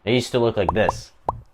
I used to look like this.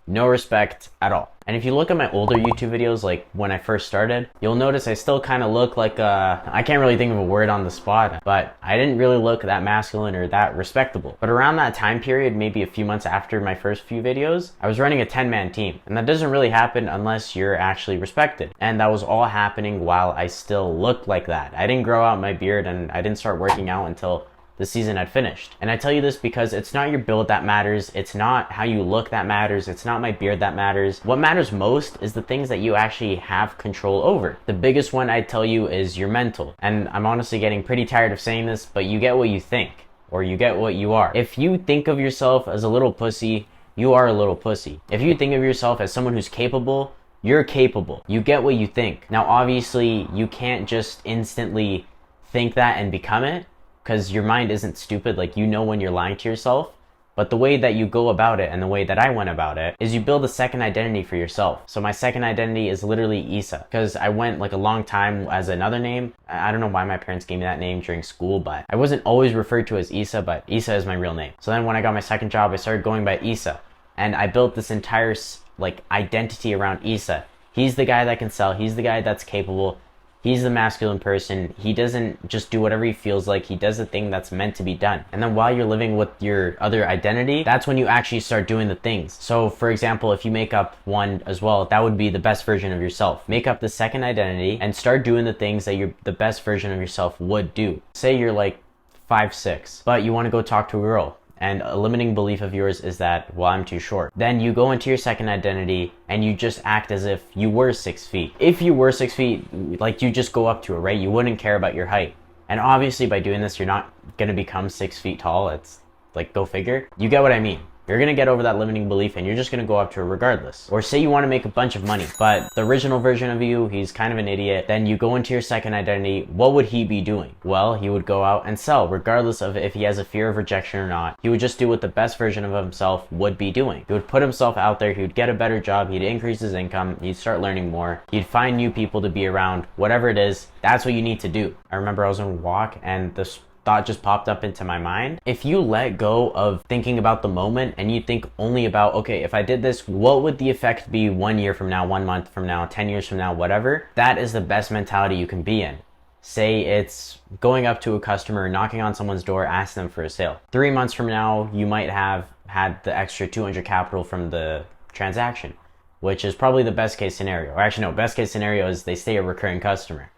No respect at all. And if you look at my older YouTube videos, like when I first started, you'll notice I still kind of look like I can't really think of a word on the spot, but I didn't really look that masculine or that respectable. But around that time period, maybe a few months after my first few videos, I was running a 10-man team. And that doesn't really happen unless you're actually respected. And that was all happening while I still looked like that. I didn't grow out my beard and I didn't start working out until the season had finished. And I tell you this because it's not your build that matters, it's not how you look that matters, it's not my beard that matters. What matters most is the things that you actually have control over. The biggest one I tell you is your mental. And I'm honestly getting pretty tired of saying this, but you get what you think, or you get what you are. If you think of yourself as a little pussy, you are a little pussy. If you think of yourself as someone who's capable, you're capable. You get what you think. Now obviously you can't just instantly think that and become it, because your mind isn't stupid. Like, you know when you're lying to yourself. But the way that you go about it and the way that I went about it is you build a second identity for yourself. So my second identity is literally Issa, because I went like a long time as another name. I don't know why my parents gave me that name during school, but I wasn't always referred to as Issa, but Issa is my real name. So then when I got my second job, I started going by Issa, and I built this entire like identity around Issa. He's the guy that can sell. He's the guy that's capable. He's the masculine person. He doesn't just do whatever he feels like. He does the thing that's meant to be done. And then while you're living with your other identity, that's when you actually start doing the things. So for example, if you make up one as well, that would be the best version of yourself. Make up the second identity and start doing the things that the best version of yourself would do. Say you're like 5'6", but you want to go talk to a girl. And a limiting belief of yours is that, well, I'm too short. Then you go into your second identity and you just act as if you were 6 feet. If you were 6 feet, like, you just go up to it, right? You wouldn't care about your height. And obviously by doing this, you're not gonna become 6 feet tall. It's like, go figure. You get what I mean. You're gonna get over that limiting belief and you're just gonna go up to it regardless. Or say you wanna make a bunch of money, but the original version of you, he's kind of an idiot. Then you go into your second identity. What would he be doing? Well, he would go out and sell, regardless of if he has a fear of rejection or not. He would just do what the best version of himself would be doing. He would put himself out there, he would get a better job, he'd increase his income, he'd start learning more, he'd find new people to be around, whatever it is, that's what you need to do. I remember I was on a walk and this thought just popped up into my mind. If you let go of thinking about the moment and you think only about, okay, if I did this, what would the effect be 1 year from now, 1 month from now, 10 years from now, whatever, that is the best mentality you can be in. Say it's going up to a customer, knocking on someone's door, asking them for a sale. 3 months from now, you might have had the extra 200 capital from the transaction, which is probably the best case scenario. Or actually, no, best case scenario is they stay a recurring customer.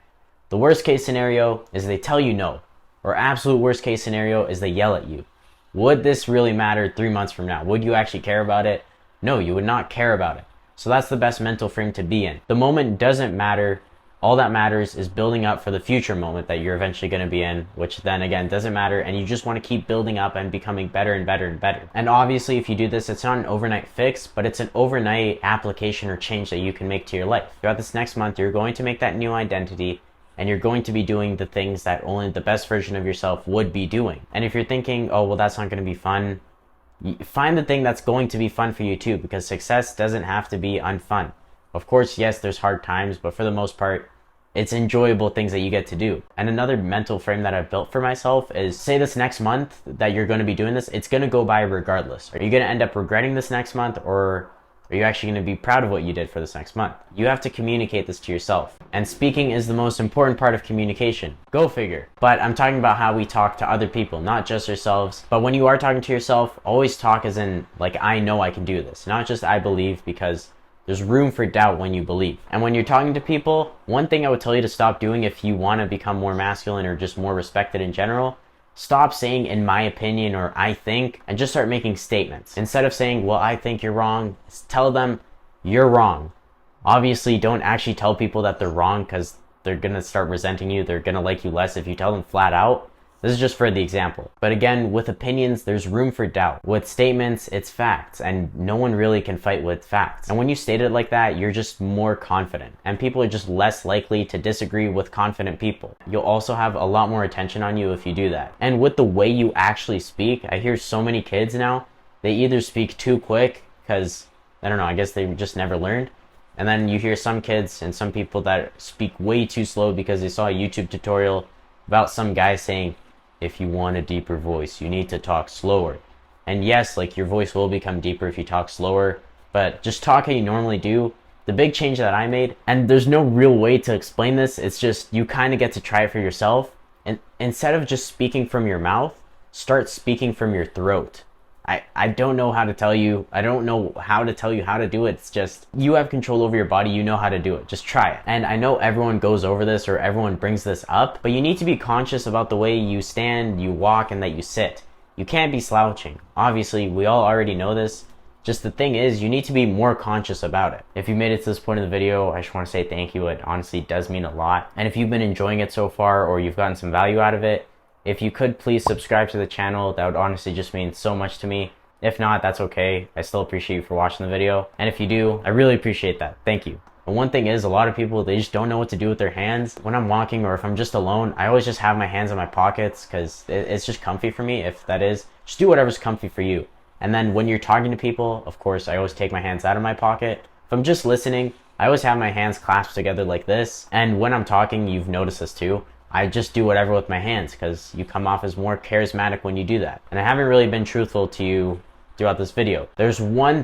The worst case scenario is they tell you no. Or absolute worst case scenario is they yell at you. Would this really matter 3 months from now? Would you actually care about it? No, you would not care about it. So that's the best mental frame to be in. The moment doesn't matter. All that matters is building up for the future moment that you're eventually going to be in, which then again doesn't matter, and you just want to keep building up and becoming better and better and better. And obviously if you do this, it's not an overnight fix, but it's an overnight application or change that you can make to your life. Throughout this next month, you're going to make that new identity, and you're going to be doing the things that only the best version of yourself would be doing. And if you're thinking, oh, well, that's not going to be fun, find the thing that's going to be fun for you too, because success doesn't have to be unfun. Of course, yes, there's hard times, but for the most part, it's enjoyable things that you get to do. And another mental frame that I've built for myself is, say this next month that you're going to be doing this, it's going to go by regardless. Are you going to end up regretting this next month, or are you actually going to be proud of what you did for this next month? You have to communicate this to yourself. And speaking is the most important part of communication. Go figure. But I'm talking about how we talk to other people, not just ourselves. But when you are talking to yourself, always talk as in, like, I know I can do this. Not just I believe, because there's room for doubt when you believe. And when you're talking to people, one thing I would tell you to stop doing if you want to become more masculine or just more respected in general, stop saying in my opinion or I think, and just start making statements. Instead of saying, well, I think you're wrong, tell them you're wrong. Obviously, don't actually tell people that they're wrong, because they're going to start resenting you. They're going to like you less if you tell them flat out. This is just for the example. But again, with opinions, there's room for doubt. With statements, it's facts, and no one really can fight with facts. And when you state it like that, you're just more confident, and people are just less likely to disagree with confident people. You'll also have a lot more attention on you if you do that. And with the way you actually speak, I hear so many kids now, they either speak too quick, because, I don't know, I guess they just never learned. And then you hear some kids and some people that speak way too slow because they saw a YouTube tutorial about some guy saying, if you want a deeper voice, you need to talk slower. And yes, like your voice will become deeper if you talk slower, but just talk how you normally do. The big change that I made, and there's no real way to explain this, it's just you kind of get to try it for yourself. And instead of just speaking from your mouth, start speaking from your throat. I don't know how to tell you. I don't know how to tell you how to do it. It's just you have control over your body. You know how to do it. Just try it. And I know everyone goes over this or everyone brings this up, but you need to be conscious about the way you stand, you walk, and that you sit. You can't be slouching. Obviously, we all already know this. Just the thing is, you need to be more conscious about it. If you made it to this point in the video, I just want to say thank you. It honestly does mean a lot. And if you've been enjoying it so far or you've gotten some value out of it, if you could please subscribe to the channel, that would honestly just mean so much to me. If not, that's okay. I still appreciate you for watching the video. And if you do, I really appreciate that. Thank you. And one thing is, a lot of people, they just don't know what to do with their hands. When I'm walking or if I'm just alone, I always just have my hands in my pockets because it's just comfy for me. If that is, just do whatever's comfy for you. And then when you're talking to people, of course, I always take my hands out of my pocket. If I'm just listening, I always have my hands clasped together like this. And when I'm talking, you've noticed this too. I just do whatever with my hands because you come off as more charismatic when you do that. And I haven't really been truthful to you throughout this video. There's one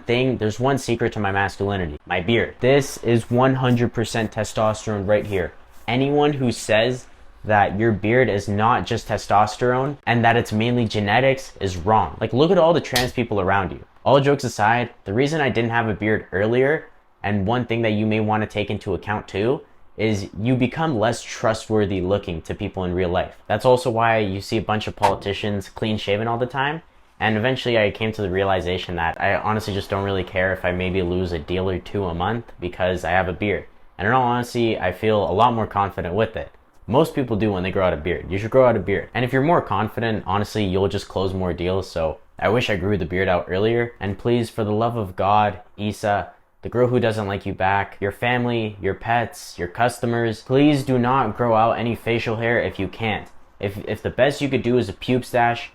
secret to my masculinity, my beard. This is 100% testosterone right here. Anyone who says that your beard is not just testosterone and that it's mainly genetics is wrong. Like, look at all the trans people around you. All jokes aside, the reason I didn't have a beard earlier, and one thing that you may want to take into account too, is you become less trustworthy looking to people in real life. That's also why you see a bunch of politicians clean shaven all the time. And eventually I came to the realization that I honestly just don't really care if I maybe lose a deal or two a month because I have a beard. And in all honesty, I feel a lot more confident with it. Most people do when they grow out a beard. You should grow out a beard. And if you're more confident, honestly, you'll just close more deals. So I wish I grew the beard out earlier. And please, for the love of God, Issa, the girl who doesn't like you back, your family, your pets, your customers, please do not grow out any facial hair if you can't. If the best you could do is a pube stash,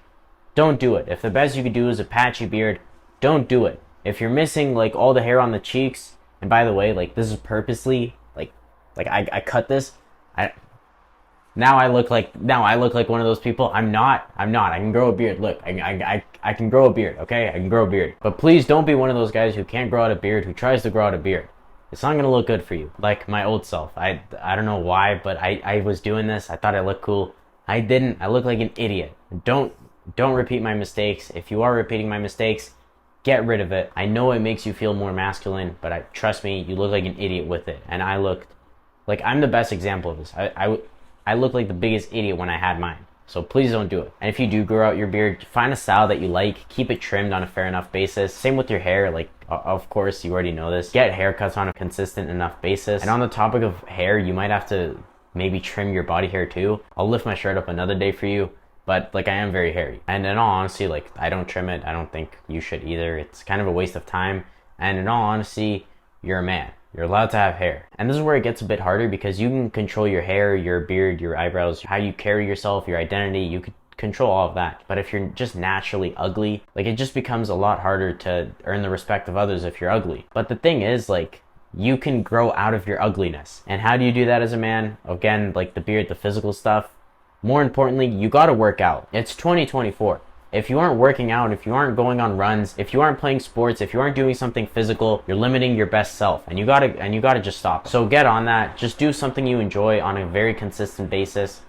don't do it. If the best you could do is a patchy beard, don't do it. If you're missing like all the hair on the cheeks, and by the way, like this is purposely, like I cut this, now I look like one of those people. I'm not. I can grow a beard. Look, I can grow a beard, okay? I can grow a beard. But please don't be one of those guys who can't grow out a beard, who tries to grow out a beard. It's not gonna look good for you. Like my old self. I don't know why, but I was doing this. I thought I looked cool. I didn't. I look like an idiot. Don't repeat my mistakes. If you are repeating my mistakes, get rid of it. I know it makes you feel more masculine, but trust me, you look like an idiot with it. And I looked like, I'm the best example of this. I looked like the biggest idiot when I had mine. So please don't do it. And if you do grow out your beard, find a style that you like. Keep it trimmed on a fair enough basis. Same with your hair. Like, of course, you already know this. Get haircuts on a consistent enough basis. And on the topic of hair, you might have to maybe trim your body hair too. I'll lift my shirt up another day for you. But like, I am very hairy. And in all honesty, like, I don't trim it. I don't think you should either. It's kind of a waste of time. And in all honesty, you're a man. You're allowed to have hair. And this is where it gets a bit harder because you can control your hair, your beard, your eyebrows, how you carry yourself, your identity. You could control all of that. But if you're just naturally ugly, like, it just becomes a lot harder to earn the respect of others if you're ugly. But the thing is, like, you can grow out of your ugliness. And how do you do that as a man? Again, like the beard, the physical stuff. More importantly, you gotta work out. It's 2024. If you aren't working out, if you aren't going on runs, if you aren't playing sports, if you aren't doing something physical, you're limiting your best self, and you gotta just stop. So get on that. Just do something you enjoy on a very consistent basis.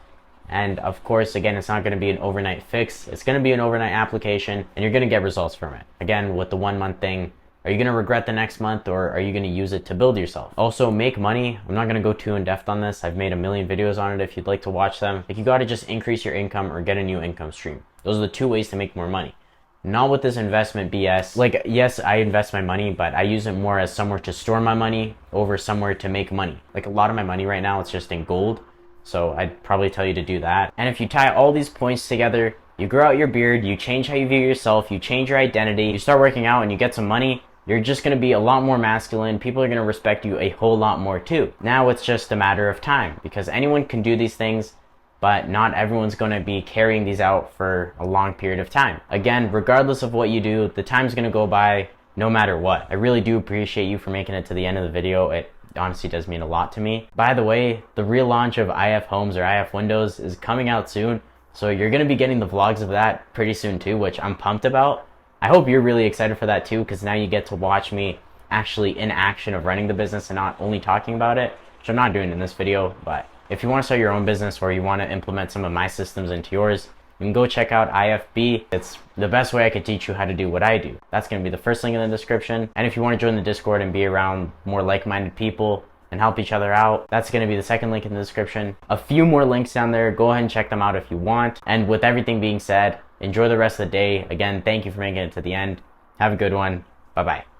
And of course, again, it's not gonna be an overnight fix. It's gonna be an overnight application, and you're gonna get results from it. Again, with the 1 month thing, are you gonna regret the next month, or are you gonna use it to build yourself? Also, make money. I'm not gonna go too in depth on this. I've made a million videos on it if you'd like to watch them. Like, you gotta just increase your income or get a new income stream. Those are the two ways to make more money. Not with this investment BS. Like, yes, I invest my money, but I use it more as somewhere to store my money over somewhere to make money. Like, a lot of my money right now, it's just in gold. So I'd probably tell you to do that. And if you tie all these points together, you grow out your beard, you change how you view yourself, you change your identity, you start working out and you get some money, you're just going to be a lot more masculine. People are going to respect you a whole lot more too. Now it's just a matter of time, because anyone can do these things, but not everyone's going to be carrying these out for a long period of time. Again, regardless of what you do, the time's going to go by no matter what. I really do appreciate you for making it to the end of the video. It honestly does mean a lot to me. By the way, the relaunch of IF Homes or IF Windows is coming out soon, so you're going to be getting the vlogs of that pretty soon too, which I'm pumped about. I hope you're really excited for that too, because now you get to watch me actually in action of running the business and not only talking about it, which I'm not doing in this video. But if you want to start your own business or you want to implement some of my systems into yours, you can go check out IFB. It's the best way I could teach you how to do what I do. That's going to be the first link in the description. And if you want to join the Discord and be around more like-minded people and help each other out, that's going to be the second link in the description. A few more links down there. Go ahead and check them out if you want. And with everything being said, enjoy the rest of the day. Again, thank you for making it to the end. Have a good one. Bye-bye.